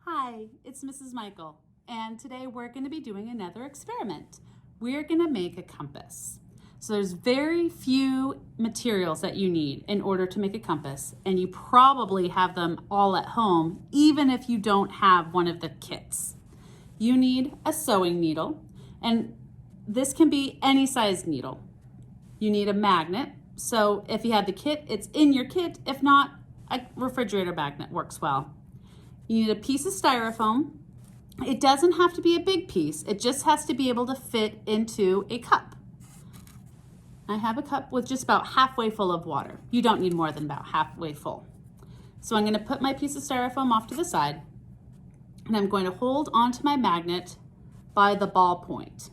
Hi, it's Mrs. Michael, and today we're going to be doing another experiment. We're going to make a compass. So there's very few materials that you need in order to make a compass, and you probably have them all at home, even if you don't have one of the kits. You need a sewing needle, and this can be any size needle. You need a magnet, so if you have the kit, it's in your kit. If not, a refrigerator magnet works well. You need a piece of styrofoam. It doesn't have to be a big piece. It just has to be able to fit into a cup. I have a cup with just about halfway full of water. You don't need more than about halfway full. So I'm going to put my piece of styrofoam off to the side, and I'm going to hold onto my magnet by the ball point.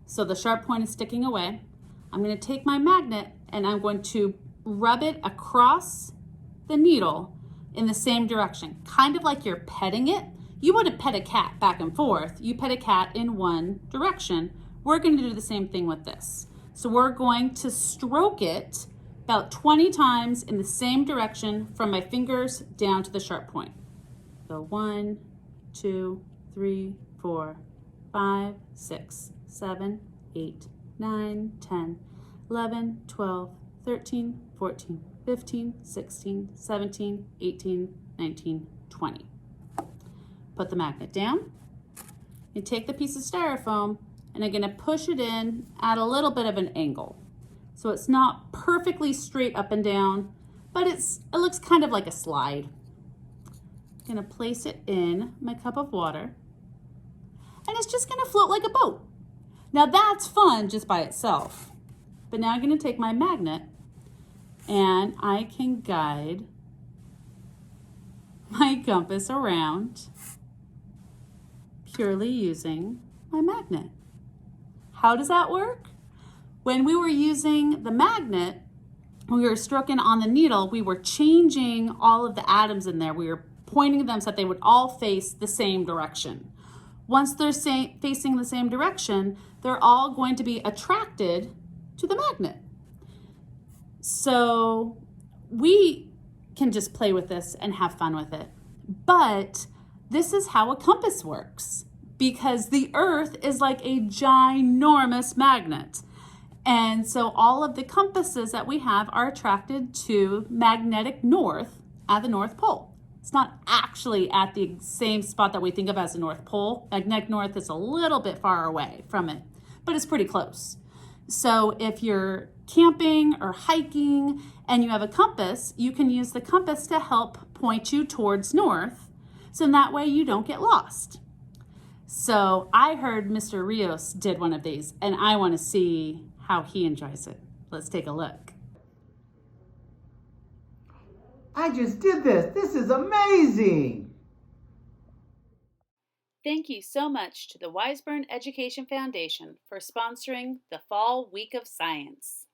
So the sharp point is sticking away. I'm going to take my magnet and I'm going to rub it across the needle in the same direction, kind of like you're petting it. You wouldn't pet a cat back and forth. You pet a cat in one direction. We're going to do the same thing with this. So we're going to stroke it about 20 times in the same direction from my fingers down to the sharp point. So 1, 2, 3, 4, 5, 6, 7, 8, 9, 10, 11, 12, 13, 14, 15, 16, 17, 18, 19, 20. Put the magnet down. You take the piece of styrofoam and I'm going to push it in at a little bit of an angle. So it's not perfectly straight up and down, but it looks kind of like a slide. I'm going to place it in my cup of water and it's just going to float like a boat. Now that's fun just by itself. But now I'm going to take my magnet and I can guide my compass around purely using my magnet. How does that work? When we were using the magnet, when we were stroking on the needle, we were changing all of the atoms in there. We were pointing them so that they would all face the same direction. Once they're facing the same direction, they're all going to be attracted to the magnet. So we can just play with this and have fun with it. But this is how a compass works, because the Earth is like a ginormous magnet. And so all of the compasses that we have are attracted to magnetic north at the North Pole. It's not actually at the same spot that we think of as the North Pole. Magnetic north is a little bit far away from it, but it's pretty close. So if you're camping or hiking and you have a compass, you can use the compass to help point you towards north. So in that way you don't get lost. So I heard Mr. Rios did one of these and I want to see how he enjoys it. Let's take a look. I just did this. This is amazing. Thank you so much to the Wiseburn Education Foundation for sponsoring the Fall Week of Science.